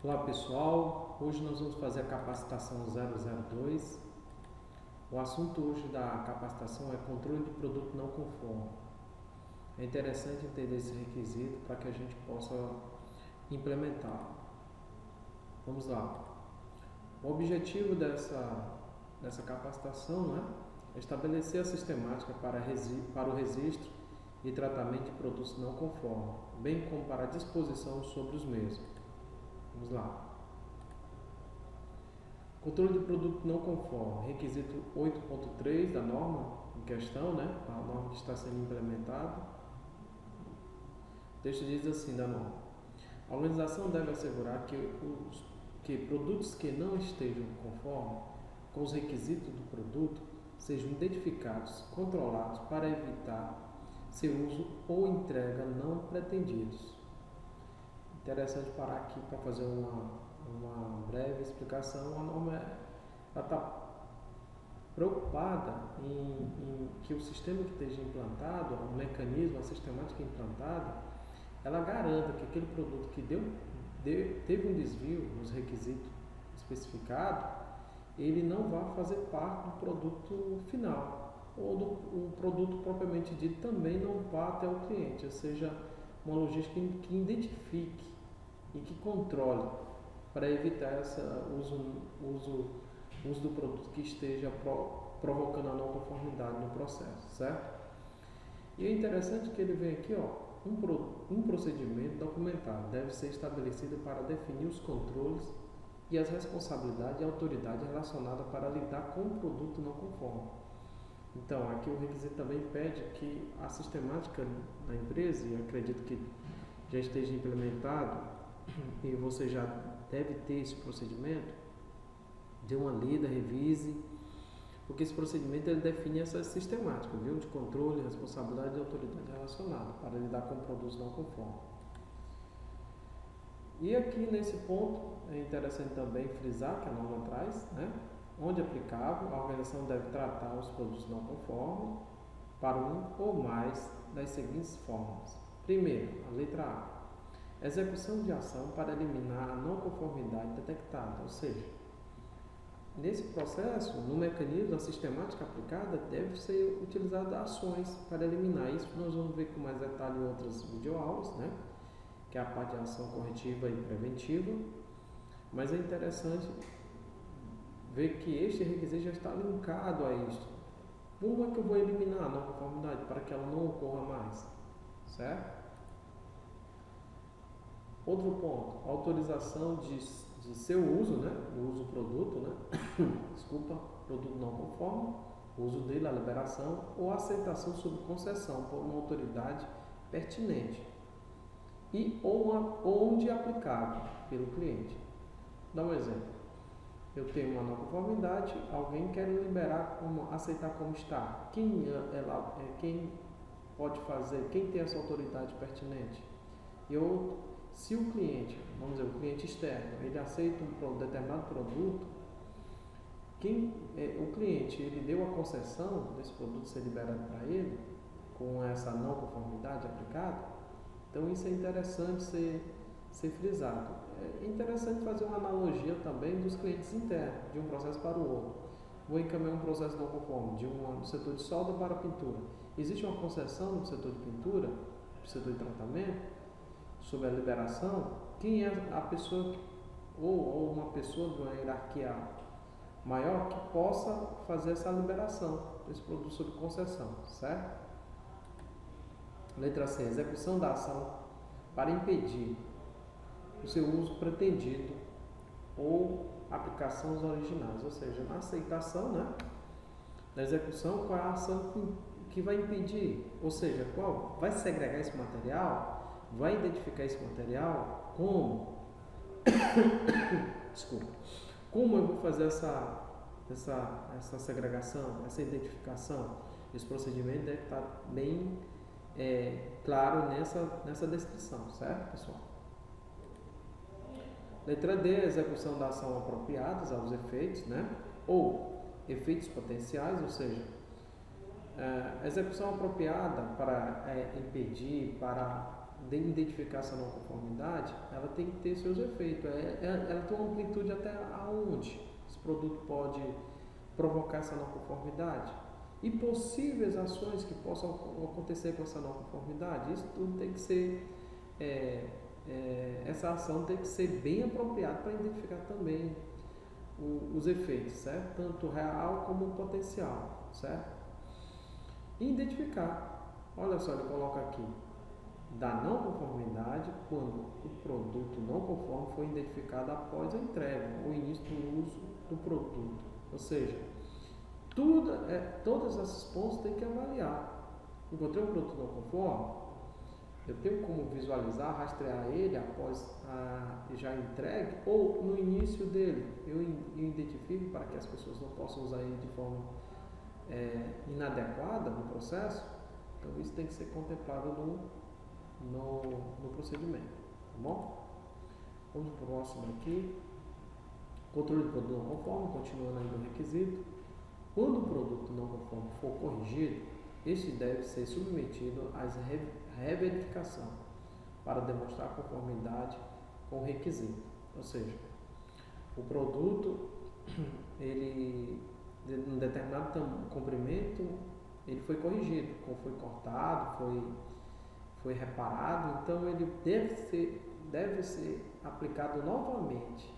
Olá pessoal, hoje nós vamos fazer a capacitação 002. O assunto hoje da capacitação é controle de produto não conforme. É interessante entender esse requisito para que a gente possa implementar. Vamos lá. O objetivo dessa capacitação, né, é estabelecer a sistemática para o registro e tratamento de produtos não conformes, bem como para a disposição sobre os mesmos. Vamos lá. Controle de produto não conforme, requisito 8.3 da norma em questão, né? A norma que está sendo implementada. O texto diz assim da norma: a organização deve assegurar que produtos que não estejam conforme com os requisitos do produto sejam identificados, controlados para evitar seu uso ou entrega não pretendidos. Interessante parar aqui para fazer uma breve explicação. A norma está preocupada em que o sistema que esteja implantado, o mecanismo, a sistemática implantada, ela garanta que aquele produto que teve um desvio nos requisitos especificados, ele não vai fazer parte do produto final, ou do produto propriamente dito também não vá até o cliente, ou seja, uma logística que identifique e que controle para evitar o uso do produto que esteja provocando a não conformidade no processo, certo? E é interessante que ele vem aqui, ó, um procedimento documentado deve ser estabelecido para definir os controles e as responsabilidades e autoridade relacionada para lidar com o produto não conforme. Então, aqui o requisito também pede que a sistemática da empresa, e acredito que já esteja implementado, e você já deve ter esse procedimento, dê uma lida, revise, porque esse procedimento ele define essa sistemática, viu? De controle, responsabilidade e autoridade relacionada para lidar com produtos não conformes. E aqui nesse ponto é interessante também frisar que a norma traz, né? Onde aplicável, a organização deve tratar os produtos não conformes para um ou mais das seguintes formas. Primeiro, a letra A. Execução de ação para eliminar a não conformidade detectada, ou seja, nesse processo, no mecanismo, a sistemática aplicada deve ser utilizada ações para eliminar isso. Nós vamos ver com mais detalhe em outras videoaulas, né? Que é a parte de ação corretiva e preventiva, mas é interessante ver que este requisito já está linkado a isto. Como é que eu vou eliminar a não conformidade para que ela não ocorra mais, certo? Outro ponto, autorização de seu uso, né? O uso do produto, né? Desculpa, produto não conforme, o uso dele, a liberação ou a aceitação sob concessão por uma autoridade pertinente e onde aplicável pelo cliente. Dá um exemplo. Eu tenho uma não conformidade, alguém quer liberar, aceitar como está. Quem pode fazer? Quem tem essa autoridade pertinente? Se o cliente, vamos dizer, o cliente externo, ele aceita um determinado produto, o cliente ele deu a concessão desse produto ser liberado para ele, com essa não conformidade aplicada, então isso é interessante ser frisado. É interessante fazer uma analogia também dos clientes internos, de um processo para o outro. Vou encaminhar um processo não conforme do setor de solda para a pintura. Existe uma concessão no setor de pintura, no setor de tratamento, sobre a liberação. Quem é a pessoa ou uma pessoa de uma hierarquia maior que possa fazer essa liberação desse produto sob concessão, certo? Letra C. Execução da ação para impedir o seu uso pretendido ou aplicação dos originais, ou seja, na aceitação, né, na execução, qual é a ação que vai impedir, ou seja, qual vai segregar esse material, vai identificar esse material, como desculpa, como eu vou fazer essa segregação, essa identificação. Esse procedimento deve estar bem claro nessa descrição, certo, pessoal? Letra D, execução da ação apropriadas aos efeitos, né? Ou efeitos potenciais, ou seja, a execução apropriada para impedir, para de identificar essa não conformidade, ela tem que ter seus efeitos. Ela tem uma amplitude até aonde esse produto pode provocar essa não conformidade e possíveis ações que possam acontecer com essa não conformidade. Isso tudo tem que ser, essa ação tem que ser bem apropriada para identificar também os efeitos, certo? Tanto real como potencial, certo? E identificar, olha só, ele coloca aqui, da não conformidade quando o produto não conforme foi identificado após a entrega ou início do uso do produto. Ou seja, todos esses pontos tem que avaliar. Encontrei um produto não conforme, eu tenho como visualizar, rastrear ele após a já entregue ou no início dele. Eu identifico para que as pessoas não possam usar ele de forma inadequada no processo. Então isso tem que ser contemplado no procedimento, tá bom? Vamos para o próximo aqui. Controle do produto não conforme, continuando aí no requisito. Quando o produto não conforme for corrigido, este deve ser submetido à reverificação para demonstrar conformidade com o requisito. Ou seja, o produto, ele, em um determinado comprimento, ele foi corrigido, foi cortado, foi reparado, então ele deve ser aplicado novamente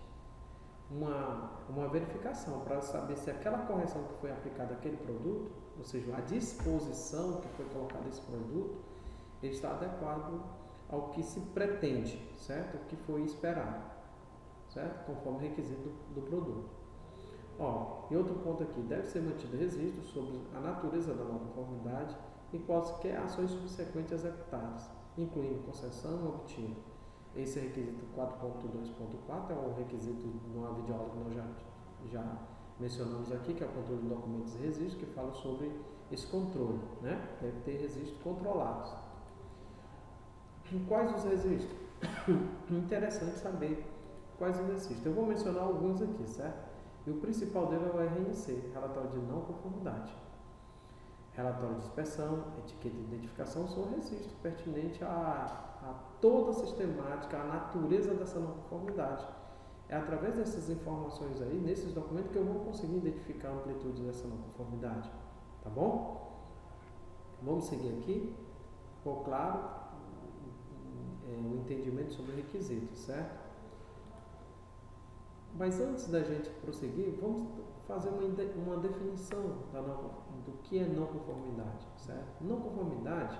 uma verificação para saber se aquela correção que foi aplicada àquele produto, ou seja, a disposição que foi colocada esse produto, ele está adequado ao que se pretende, certo? O que foi esperado, certo? Conforme o requisito do produto. E outro ponto aqui, deve ser mantido registro sobre a natureza da não conformidade e quaisquer ações subsequentes executadas, incluindo concessão obtida. Esse é o requisito 4.2.4, é o requisito de uma videoaula que nós já mencionamos aqui, que é o controle de documentos e registros, que fala sobre esse controle, né? Deve ter registros controlados. Quais os registros? Interessante saber quais os registros. Eu vou mencionar alguns aqui, certo? E o principal dele é o RNC, relatório de não conformidade. Relatório de inspeção, etiqueta de identificação são registros pertinentes a toda a sistemática, a natureza dessa não conformidade. É através dessas informações aí, nesses documentos, que eu vou conseguir identificar a amplitude dessa não conformidade. Tá bom? Vamos seguir aqui. Ficou claro o entendimento sobre o requisito, certo? Mas antes da gente prosseguir, vamos fazer uma definição do que é não conformidade, certo? Não conformidade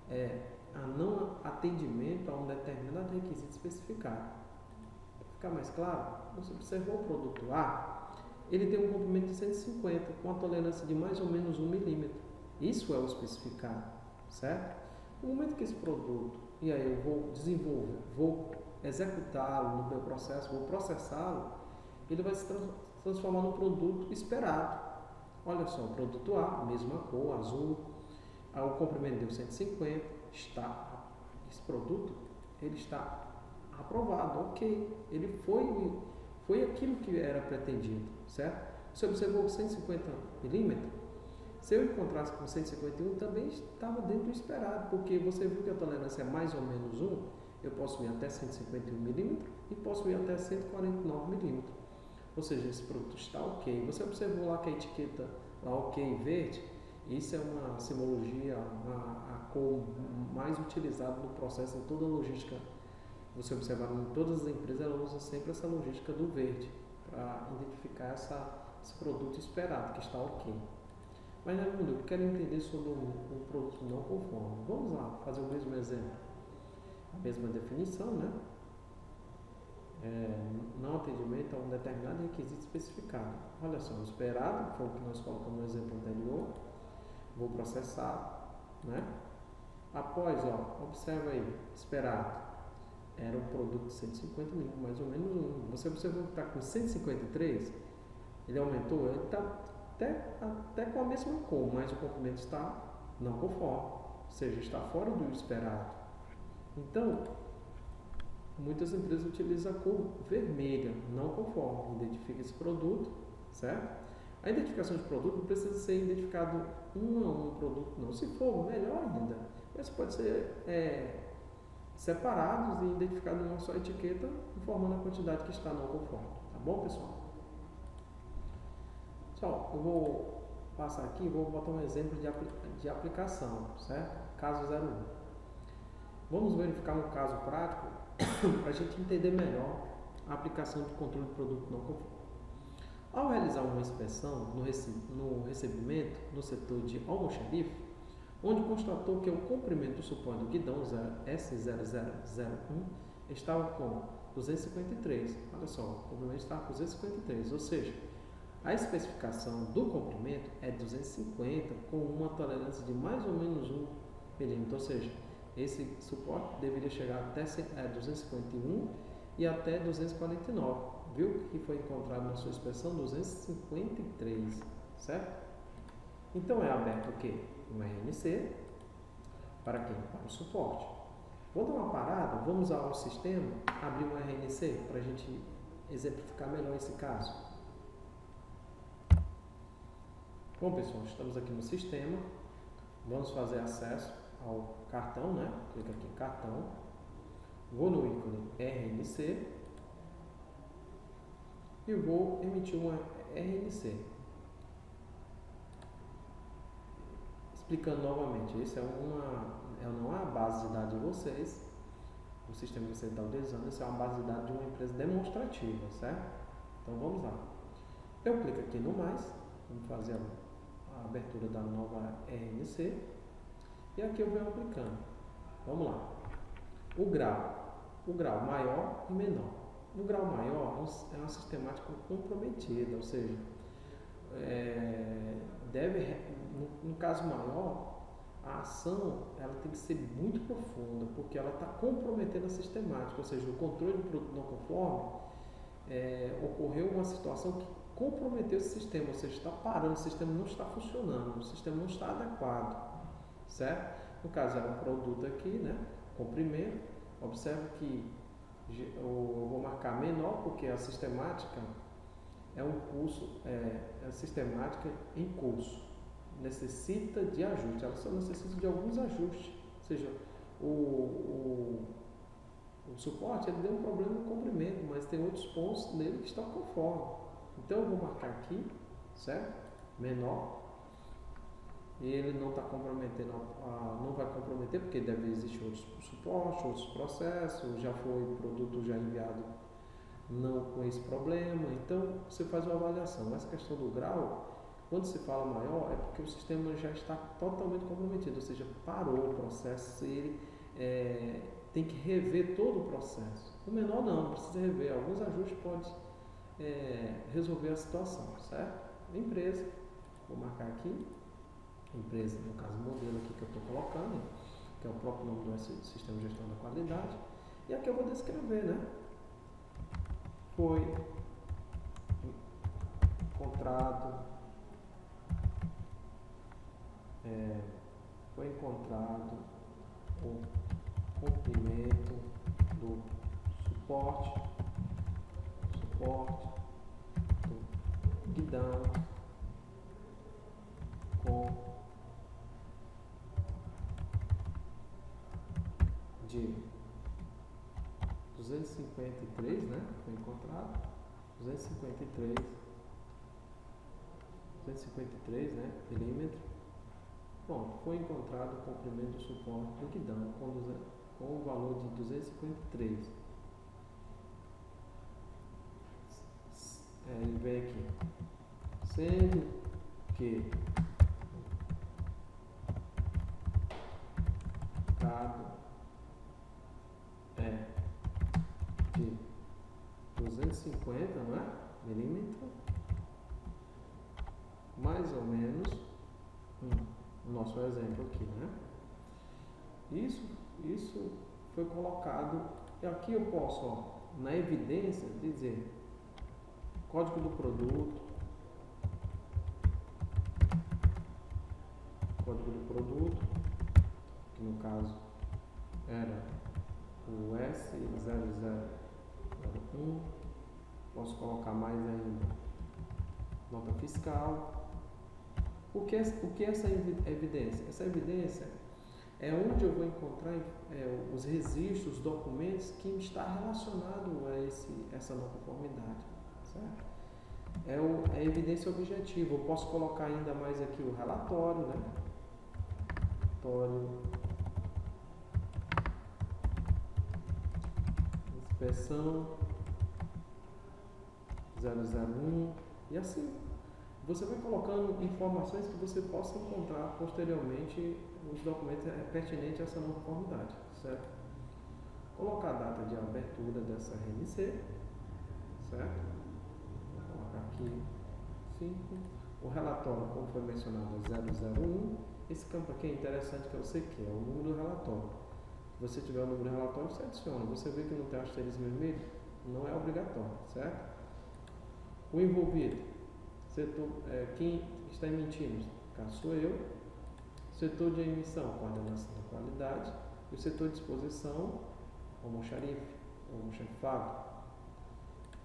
é a não atendimento a um determinado requisito especificado. Para ficar mais claro, você observou o produto A, ele tem um comprimento de 150 com a tolerância de mais ou menos 1 milímetro. Isso é o especificado, certo? No momento que esse produto, e aí eu vou desenvolver, vou executá-lo no meu processo, vou processá-lo, ele vai se transformar no produto esperado. Olha só, o produto A, mesma cor, azul, o comprimento deu 150, esse produto, ele está aprovado, ok, ele foi aquilo que era pretendido, certo? Você observou 150 milímetros, se eu encontrasse com 151, também estava dentro do esperado, porque você viu que a tolerância é mais ou menos 1, eu posso ir até 151 milímetros e posso ir até 149 milímetros. Ou seja, esse produto está ok. Você observou lá que a etiqueta lá ok verde, isso é uma simbologia, a cor mais utilizada no processo em toda a logística. Você observar em todas as empresas, ela usa sempre essa logística do verde para identificar esse produto esperado, que está ok. Mas, eu quero entender sobre um produto não conforme. Vamos lá, fazer o mesmo exemplo. A mesma definição, né? Não atendimento a um determinado requisito especificado. Olha só, o esperado, que foi o que nós colocamos no exemplo anterior, vou processar, né? Após, observa aí, esperado, era um produto de 150 milímetros, mais ou menos um. Você observou que está com 153, ele aumentou, ele está até com a mesma cor, mas o comprimento está não conforme, ou seja, está fora do esperado. Então, muitas empresas utilizam a cor vermelha, não conforme, identifica esse produto, certo? A identificação de produto não precisa ser identificado um a um produto, não. Se for, melhor ainda. Mas pode ser separados e identificados em uma só etiqueta, informando a quantidade que está não conforme. Tá bom, pessoal? Pessoal, eu vou passar aqui e vou botar um exemplo de aplicação, certo? Caso 01. Vamos verificar um caso prático para a gente entender melhor a aplicação de controle de produto não conforme. Ao realizar uma inspeção no recebimento no setor de almoxarife, onde constatou que o comprimento do suporte do guidão S0001 estava com 253. Olha só, o comprimento estava com 253, ou seja, a especificação do comprimento é 250 com uma tolerância de mais ou menos 1 milímetro, ou seja, esse suporte deveria chegar até 251 e até 249. Viu que foi encontrado na sua inspeção 253, certo? Então é aberto o quê? Um RNC. Para quem? Para o suporte. Vou dar uma parada, vamos usar o sistema, abrir um RNC para a gente exemplificar melhor esse caso. Bom, pessoal, estamos aqui no sistema. Vamos fazer acesso ao cartão, né? Clica aqui em cartão. Vou no ícone RNC e vou emitir uma RNC. Explicando novamente, isso não é a base de dados de vocês, o sistema que você está utilizando, isso é uma base de dados de uma empresa demonstrativa, certo? Então vamos lá. Eu clico aqui no mais, vamos fazer a abertura da nova RNC e aqui eu venho aplicando. Vamos lá. O grau maior e menor. O grau maior é uma sistemática comprometida, ou seja, no caso maior, a ação ela tem que ser muito profunda, porque ela está comprometendo a sistemática, ou seja, o controle do produto não conforme, ocorreu uma situação que comprometeu esse sistema, ou seja, está parando, o sistema não está funcionando, o sistema não está adequado, certo? No caso, era um produto aqui, né? Comprimento, observe que eu vou marcar menor, porque a sistemática é um curso, a sistemática em curso, necessita de ajuste, ela só necessita de alguns ajustes, ou seja, o suporte ele deu um problema no comprimento, mas tem outros pontos nele que estão conforme. Então eu vou marcar aqui, certo? Menor, e ele não está comprometendo, não vai comprometer porque deve existir outros suportes, outros processos, já foi produto já enviado não com esse problema, então você faz uma avaliação. Essa questão do grau, quando se fala maior, é porque o sistema já está totalmente comprometido, ou seja, parou o processo e ele tem que rever todo o processo. O menor não precisa rever, alguns ajustes podem resolver a situação, certo? Empresa, vou marcar aqui, empresa, no caso modelo aqui que eu estou colocando, que é o próprio nome do sistema de gestão da qualidade, e aqui eu vou descrever, né? Foi encontrado o comprimento do suporte do guidão com de 253, né? Foi encontrado 253, né? Milímetros. Pronto, foi encontrado o comprimento do suporte do guidão com o valor de 253. Ele vem aqui, sendo que cabo é de 250, não é? Milímetro, mais ou menos, o nosso exemplo aqui, né? Isso foi colocado, e aqui eu posso, ó, na evidência, dizer código do produto, que no caso era o S0001, posso colocar mais ainda nota fiscal. O que é essa evidência? Essa evidência É onde eu vou encontrar os registros, os documentos que está relacionado a essa não conformidade, certo? É a evidência objetiva. Eu posso colocar ainda mais aqui o relatório, né? Relatório, inspeção 001 e assim. Você vai colocando informações que você possa encontrar posteriormente os documentos pertinentes a essa não conformidade, certo? Colocar a data de abertura dessa RNC, certo? Vou colocar aqui 5. O relatório, como foi mencionado, é 001. Esse campo aqui é interessante, que eu sei que é o número do relatório. Se você tiver o número do relatório, você adiciona. Você vê que não tem asterisco vermelho? Não é obrigatório, certo? O envolvido, setor, quem está emitindo, caso sou eu. Setor de emissão, coordenação da qualidade. E o setor de exposição, almoxarife, almoxarifado.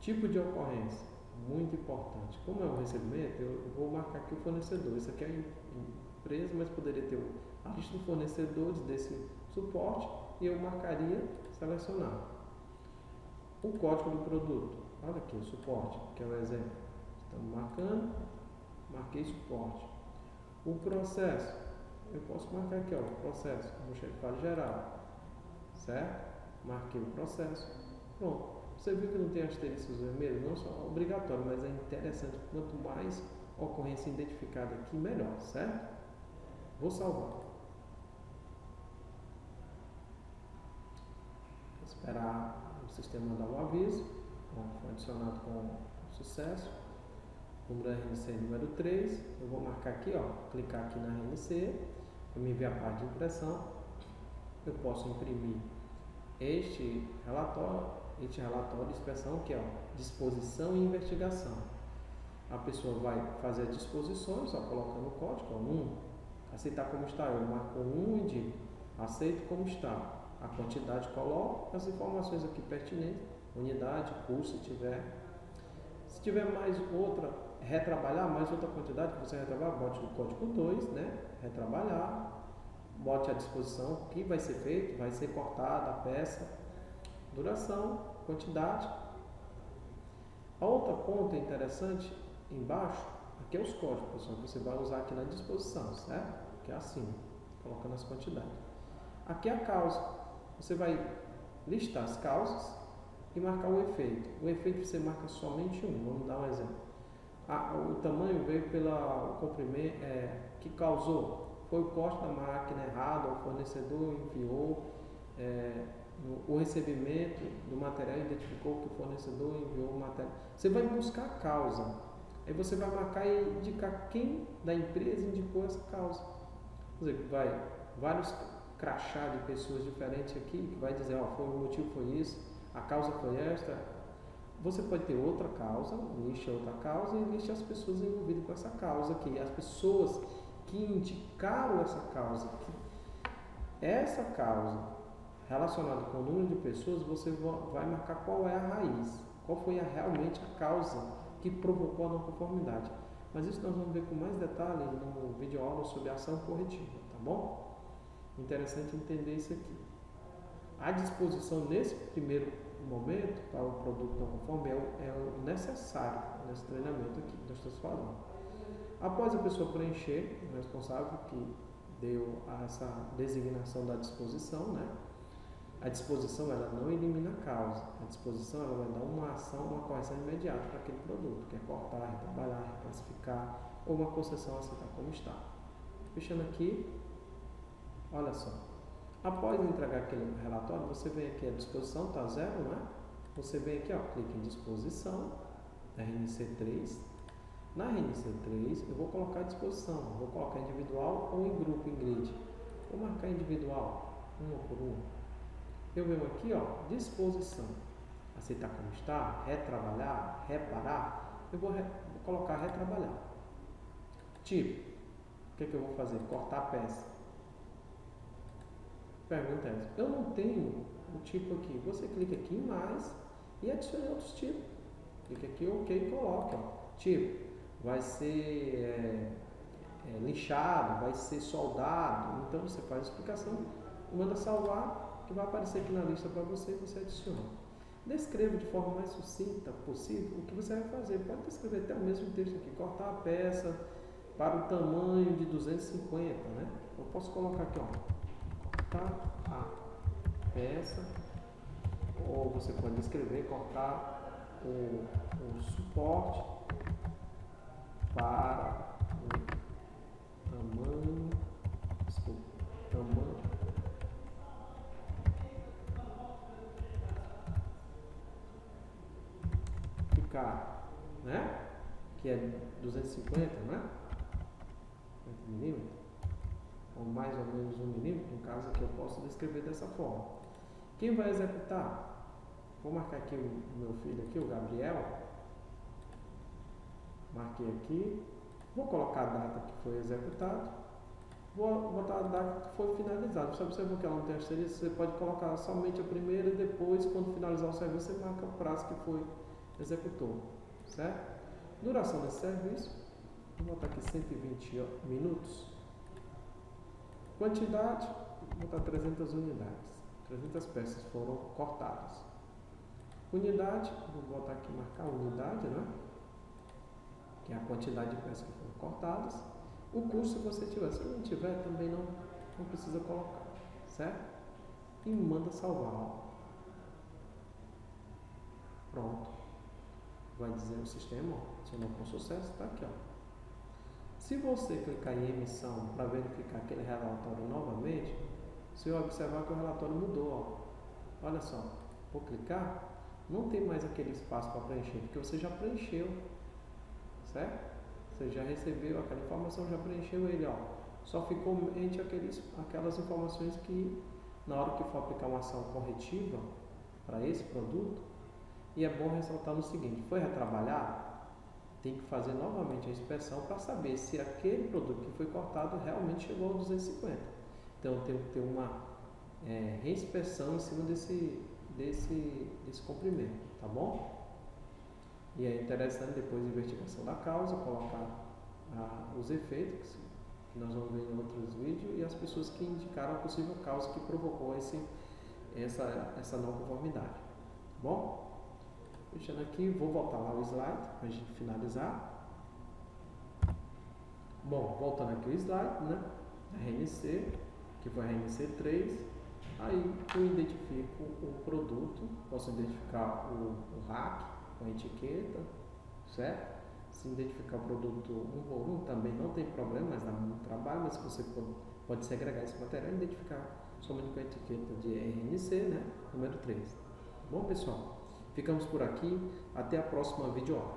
Tipo de ocorrência, muito importante. Como é um recebimento, eu vou marcar aqui o fornecedor. Isso aqui é a empresa, mas poderia ter a lista de fornecedores desse suporte e eu marcaria selecionar. O código do produto, olha aqui, o suporte, que é o exemplo. Estamos marcando, marquei suporte. O processo, eu posso marcar aqui, ó, o processo, como almoxarifado geral, certo? Marquei o processo, pronto. Você viu que não tem asteriscos vermelhos? Não só obrigatório, mas é interessante. Quanto mais ocorrência identificada aqui, melhor, certo? Vou salvar. Vou esperar o sistema dar o aviso. Bom, foi adicionado com sucesso. Número RNC número 3. Eu vou marcar aqui, ó, clicar aqui na RNC, para me enviar a parte de impressão. Eu posso imprimir este relatório de inspeção, que é ó, disposição e investigação. A pessoa vai fazer as disposições, ó, colocando o código, ó, 1, aceitar como está, eu marco 1 e digo, aceito como está. A quantidade coloco, as informações aqui pertinentes, unidade, curso, se tiver mais outra, retrabalhar, mais outra quantidade que você retrabalhar, bote o código 2, né, retrabalhar, bote à disposição o que vai ser feito, vai ser cortada a peça, duração, quantidade. A outra ponta interessante embaixo, aqui é os códigos, pessoal, que você vai usar aqui na disposição, certo? Que é assim, colocando as quantidades. Aqui é a causa, você vai listar as causas e marcar o efeito. O efeito você marca somente um, vamos dar um exemplo. O tamanho veio pelo comprimento que causou, foi o corte da máquina errado, o fornecedor enviou, o recebimento do material identificou que o fornecedor enviou o material. Você vai buscar a causa. Aí você vai marcar e indicar quem da empresa indicou essa causa. Por exemplo, vários crachá de pessoas diferentes aqui, que vai dizer, ó, o motivo foi isso, a causa foi esta. Você pode ter outra causa, liste outra causa e liste as pessoas envolvidas com essa causa aqui. As pessoas que indicaram essa causa relacionado com o número de pessoas, você vai marcar qual é a raiz, qual foi realmente a causa que provocou a não conformidade. Mas isso nós vamos ver com mais detalhe no vídeo aula sobre ação corretiva, tá bom? Interessante entender isso aqui. A disposição nesse primeiro momento para o produto não conforme é o necessário nesse treinamento aqui que nós estamos falando. Após a pessoa preencher, o responsável que deu essa designação da disposição, né? A disposição ela não elimina a causa, a disposição ela vai dar uma ação, uma correção imediata para aquele produto, que é cortar, retrabalhar, reclassificar ou uma concessão aceitar como está. Fechando aqui, olha só, após entregar aquele relatório, você vem aqui, a disposição está 0, não é? Você vem aqui, ó, clica em disposição, RNC3. Na RNC3 eu vou colocar a disposição, vou colocar individual ou em grupo, em grid. Vou marcar individual, uma por uma. Eu venho aqui, ó, disposição, aceitar como está, retrabalhar, reparar, eu vou colocar retrabalhar. Tipo, o que eu vou fazer? Cortar a peça. Pergunta é essa, eu não tenho o tipo aqui, você clica aqui em mais e adicione outros tipos. Clica aqui, ok, e coloca, ó. Tipo, vai ser lixado, vai ser soldado. Então você faz a explicação, manda salvar, que vai aparecer aqui na lista para você e você adiciona. Descreva de forma mais sucinta possível o que você vai fazer. Pode descrever até o mesmo texto aqui, cortar a peça para o tamanho de 250, né? Eu posso colocar aqui, ó, cortar a peça, ou você pode escrever, cortar o suporte para o tamanho, ficar, né? Que é 250, né? 50 milímetros, ou mais ou menos 1 milímetro, no caso aqui eu posso descrever dessa forma. Quem vai executar? Vou marcar aqui o meu filho aqui, o Gabriel. Marquei aqui. Vou colocar a data que foi executado. Vou botar a data que foi finalizado. Você observou que ela não tem asterisco, você pode colocar somente a primeira e depois, quando finalizar o serviço, você marca o prazo que foi executou. Certo? Duração desse serviço. Vou botar aqui 120 minutos. Quantidade, vou botar 300 unidades. 300 peças foram cortadas. Unidade, vou botar aqui, marcar unidade, né? Que é a quantidade de peças que foram cortadas. O custo, se você tiver. Se não tiver, também não precisa colocar, certo? E manda salvar, ó. Pronto. Vai dizer o sistema, ó, acionou com sucesso, está aqui, ó. Se você clicar em emissão para verificar aquele relatório novamente, você vai observar que o relatório mudou, ó. Olha só, vou clicar, não tem mais aquele espaço para preencher, porque você já preencheu, certo? Você já recebeu aquela informação, já preencheu ele, ó. Só ficou mente aquelas informações que, na hora que for aplicar uma ação corretiva para esse produto, e é bom ressaltar no seguinte: foi retrabalhado, tem que fazer novamente a inspeção para saber se aquele produto que foi cortado realmente chegou a 250. Então, eu tenho que ter uma reinspeção em cima desse comprimento, tá bom? E é interessante, depois de investigação da causa, colocar os efeitos, que nós vamos ver em outros vídeos, e as pessoas que indicaram a possível causa que provocou essa não conformidade. Tá bom? Fechando aqui, vou voltar lá o slide para a gente finalizar. Bom, voltando aqui o slide, né? RNC, que foi a RNC 3. Aí eu identifico o produto, posso identificar o rack com a etiqueta, certo? Se identificar o produto um por um também não tem problema, mas dá muito trabalho, mas você pode segregar esse material e identificar somente com a etiqueta de RNC, né? Número 3. Bom, pessoal, ficamos por aqui. Até a próxima videoaula.